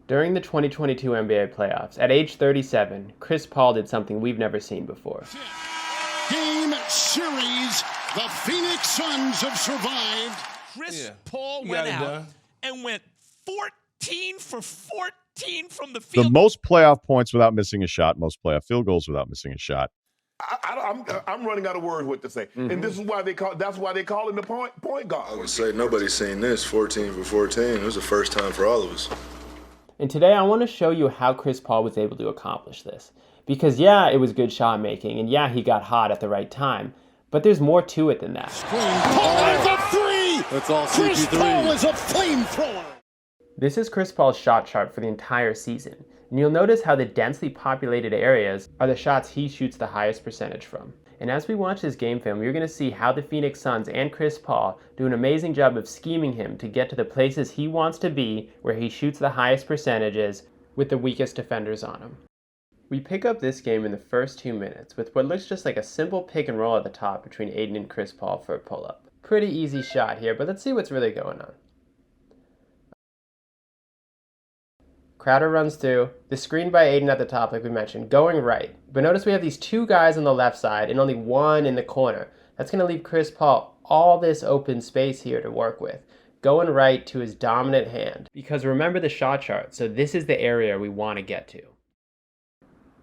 During the 2022 NBA playoffs, at age 37, Chris Paul did something we've never seen before. Game series, the Phoenix Suns have survived. Chris Paul went out and went 14 for 14 from the field. The most playoff points without missing a shot, most playoff field goals without missing a shot. I'm running out of words what to say, and this is why that's why they call him the point guard. I would say nobody's seen this 14 for 14. It was the first time for all of us. And today I want to show you how Chris Paul was able to accomplish this. Because yeah, it was good shot making, and yeah, he got hot at the right time, but there's more to it than that. Paul is a three! That's all Chris CP3. Paul is a flamethrower! This is Chris Paul's shot chart for the entire season, and you'll notice how the densely populated areas are the shots he shoots the highest percentage from. And as we watch this game film, you're going to see how the Phoenix Suns and Chris Paul do an amazing job of scheming him to get to the places he wants to be, where he shoots the highest percentages with the weakest defenders on him. We pick up this game in the first 2 minutes with what looks just like a simple pick and roll at the top between Ayton and Chris Paul for a pull-up. Pretty easy shot here, but let's see what's really going on. Crowder runs through, the screen by Ayton at the top like we mentioned, going right. But notice we have these two guys on the left side and only one in the corner. That's going to leave Chris Paul all this open space here to work with, going right to his dominant hand. Because remember the shot chart, so this is the area we want to get to.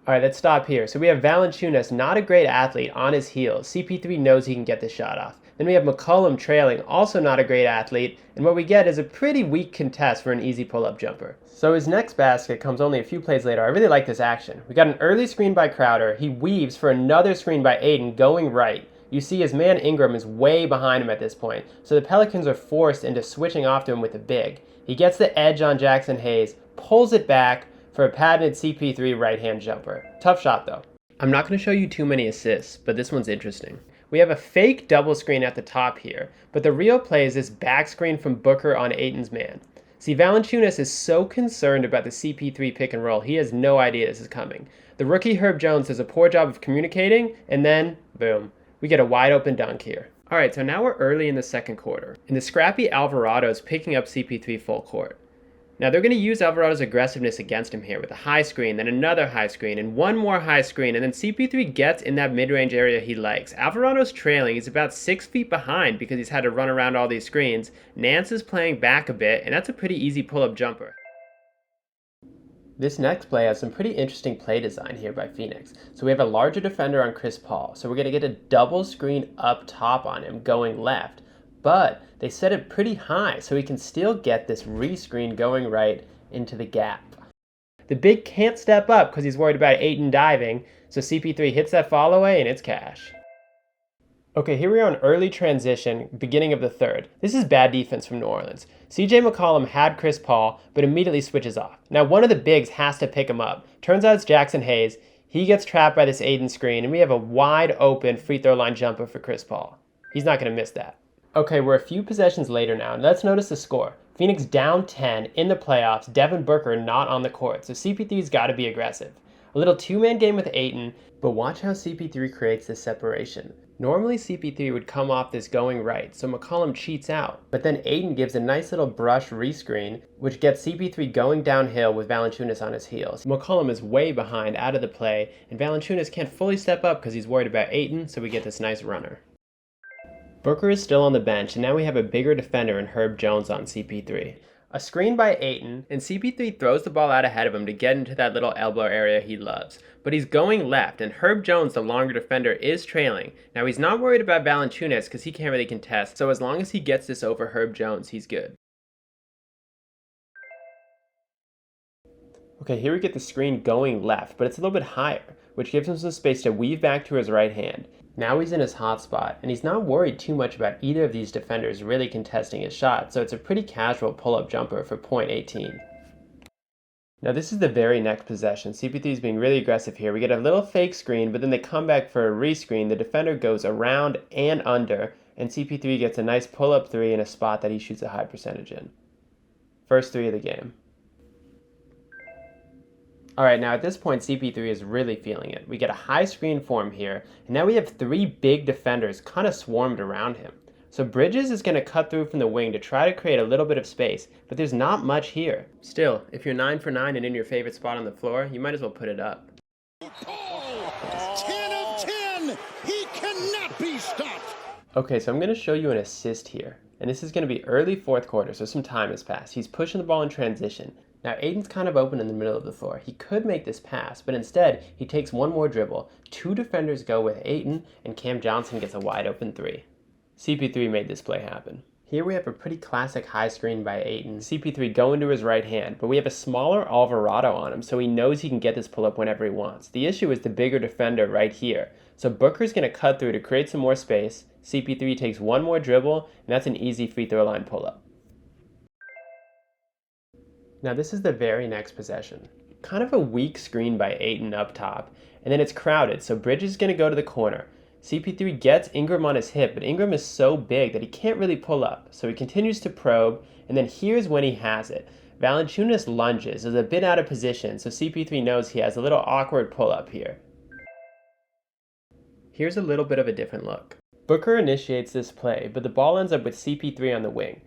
Alright, let's stop here. So we have Valanciunas, not a great athlete, on his heels. CP3 knows he can get the shot off. Then we have McCollum trailing, also not a great athlete, and what we get is a pretty weak contest for an easy pull-up jumper. So his next basket comes only a few plays later. I really like this action. We got an early screen by Crowder. He weaves for another screen by Ayton going right. You see his man Ingram is way behind him at this point, so the Pelicans are forced into switching off to him with a big. He gets the edge on Jackson Hayes, pulls it back for a patented CP3 right-hand jumper. Tough shot though. I'm not going to show you too many assists, but this one's interesting. We have a fake double screen at the top here, but the real play is this back screen from Booker on Ayton's man. See, Valanciunas is so concerned about the CP3 pick and roll, he has no idea this is coming. The rookie Herb Jones does a poor job of communicating, and then, boom, we get a wide open dunk here. Alright, so now we're early in the second quarter, and the scrappy Alvarado is picking up CP3 full court. Now they're going to use Alvarado's aggressiveness against him here with a high screen, then another high screen, and one more high screen, and then CP3 gets in that mid-range area he likes. Alvarado's trailing, he's about 6 feet behind because he's had to run around all these screens. Nance is playing back a bit, and that's a pretty easy pull-up jumper. This next play has some pretty interesting play design here by Phoenix. So we have a larger defender on Chris Paul, so we're going to get a double screen up top on him going left. But they set it pretty high so he can still get this re-screen going right into the gap. The big can't step up because he's worried about Ayton diving, so CP3 hits that fall away and it's cash. Okay, here we are on early transition, beginning of the third. This is bad defense from New Orleans. CJ McCollum had Chris Paul, but immediately switches off. Now one of the bigs has to pick him up. Turns out it's Jackson Hayes. He gets trapped by this Ayton screen, and we have a wide open free throw line jumper for Chris Paul. He's not going to miss that. Okay, we're a few possessions later now, and let's notice the score. Phoenix down 10 in the playoffs, Devin Booker not on the court, so CP3's got to be aggressive. A little two-man game with Ayton, but watch how CP3 creates this separation. Normally CP3 would come off this going right, so McCollum cheats out, but then Ayton gives a nice little brush rescreen, which gets CP3 going downhill with Valanciunas on his heels. McCollum is way behind, out of the play, and Valanciunas can't fully step up because he's worried about Ayton, so we get this nice runner. Booker is still on the bench, and now we have a bigger defender in Herb Jones on CP3. A screen by Ayton, and CP3 throws the ball out ahead of him to get into that little elbow area he loves. But he's going left, and Herb Jones, the longer defender, is trailing. Now he's not worried about Valanciunas because he can't really contest, so as long as he gets this over Herb Jones, he's good. Okay, here we get the screen going left, but it's a little bit higher, which gives him some space to weave back to his right hand. Now he's in his hot spot, and he's not worried too much about either of these defenders really contesting his shot, so it's a pretty casual pull-up jumper for point 18. Now this is the very next possession. CP3 is being really aggressive here. We get a little fake screen, but then they come back for a re-screen. The defender goes around and under, and CP3 gets a nice pull-up three in a spot that he shoots a high percentage in. First three of the game. Alright, now at this point CP3 is really feeling it. We get a high screen for him here, and now we have three big defenders kind of swarmed around him. So Bridges is going to cut through from the wing to try to create a little bit of space, but there's not much here. Still, if you're 9 for 9 and in your favorite spot on the floor, you might as well put it up. 10 of 10. He cannot be stopped. Okay, so I'm going to show you an assist here. And this is going to be early fourth quarter, so some time has passed. He's pushing the ball in transition. Now, Ayton's kind of open in the middle of the floor. He could make this pass, but instead, he takes one more dribble. 2 defenders go with Ayton, and Cam Johnson gets a wide open 3. CP3 made this play happen. Here we have a pretty classic high screen by Ayton. CP3 going to his right hand, but we have a smaller Alvarado on him, so he knows he can get this pull-up whenever he wants. The issue is the bigger defender right here. So Booker's going to cut through to create some more space. CP3 takes one more dribble, and that's an easy free throw line pull-up. Now this is the very next possession. Kind of a weak screen by Ayton up top, and then it's crowded, so Bridges is going to go to the corner. CP3 gets Ingram on his hip, but Ingram is so big that he can't really pull up, so he continues to probe, and then here's when he has it. Valanciunas lunges, is a bit out of position, so CP3 knows he has a little awkward pull-up here. Here's a little bit of a different look. Booker initiates this play, but the ball ends up with CP3 on the wing.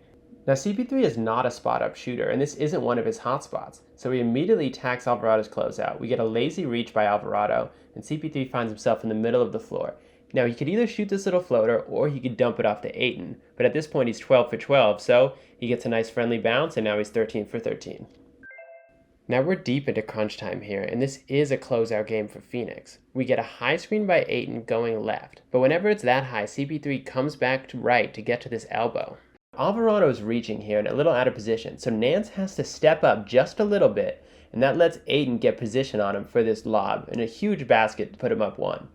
Now CP3 is not a spot-up shooter, and this isn't one of his hot spots, so he immediately attacks Alvarado's closeout. We get a lazy reach by Alvarado, and CP3 finds himself in the middle of the floor. Now he could either shoot this little floater, or he could dump it off to Ayton, but at this point he's 12 for 12, so he gets a nice friendly bounce, and now he's 13 for 13. Now we're deep into crunch time here, and this is a closeout game for Phoenix. We get a high screen by Ayton going left, but whenever it's that high, CP3 comes back to right to get to this elbow. Alvarado is reaching here and a little out of position, so Nance has to step up just a little bit, and that lets Ayton get position on him for this lob, and a huge basket to put him up 1.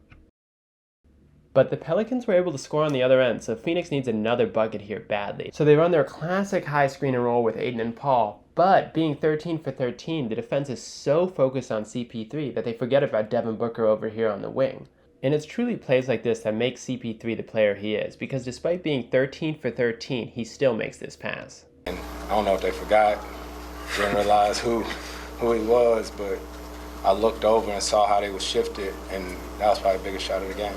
But the Pelicans were able to score on the other end, so Phoenix needs another bucket here badly. So they run their classic high screen and roll with Ayton and Paul, but being 13 for 13, the defense is so focused on CP3 that they forget about Devin Booker over here on the wing. And it's truly plays like this that make CP3 the player he is, because despite being 13 for 13, he still makes this pass. And I don't know if they forgot, didn't realize who he was, but I looked over and saw how they were shifted, and that was probably the biggest shot of the game.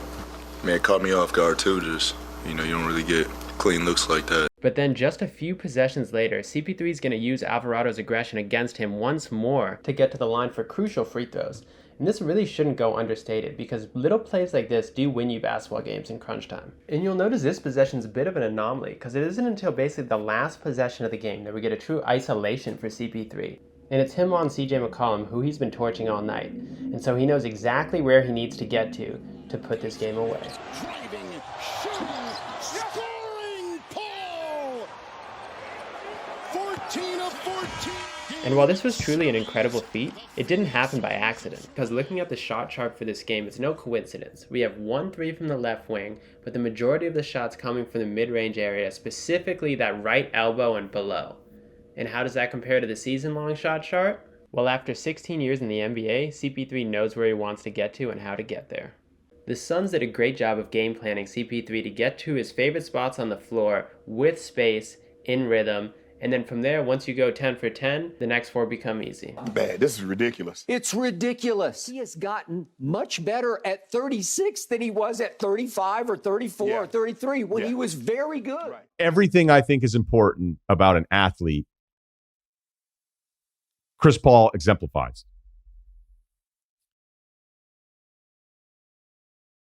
Man, it caught me off guard too. Just, you don't really get clean looks like that. But then just a few possessions later, CP3 is going to use Alvarado's aggression against him once more to get to the line for crucial free throws. And this really shouldn't go understated, because little plays like this do win you basketball games in crunch time. And you'll notice this possession is a bit of an anomaly, because it isn't until basically the last possession of the game that we get a true isolation for CP3. And it's him on CJ McCollum, who he's been torching all night. And so he knows exactly where he needs to get to put this game away. Driving, shooting, scoring, Paul! 14 of 14. And while this was truly an incredible feat, it didn't happen by accident, because looking at the shot chart for this game, it's no coincidence. We have 1 3 from the left wing, but the majority of the shots coming from the mid-range area, specifically that right elbow and below. And how does that compare to the season-long shot chart? Well, after 16 years in the NBA, CP3 knows where he wants to get to and how to get there. The Suns did a great job of game planning CP3 to get to his favorite spots on the floor with space, in rhythm, and then from there, once you go 10 for 10, the next 4 become easy. Bad. This is ridiculous. It's ridiculous. He has gotten much better at 36 than he was at 35 or 34 or 33 when he was very good. Right. Everything I think is important about an athlete, Chris Paul exemplifies.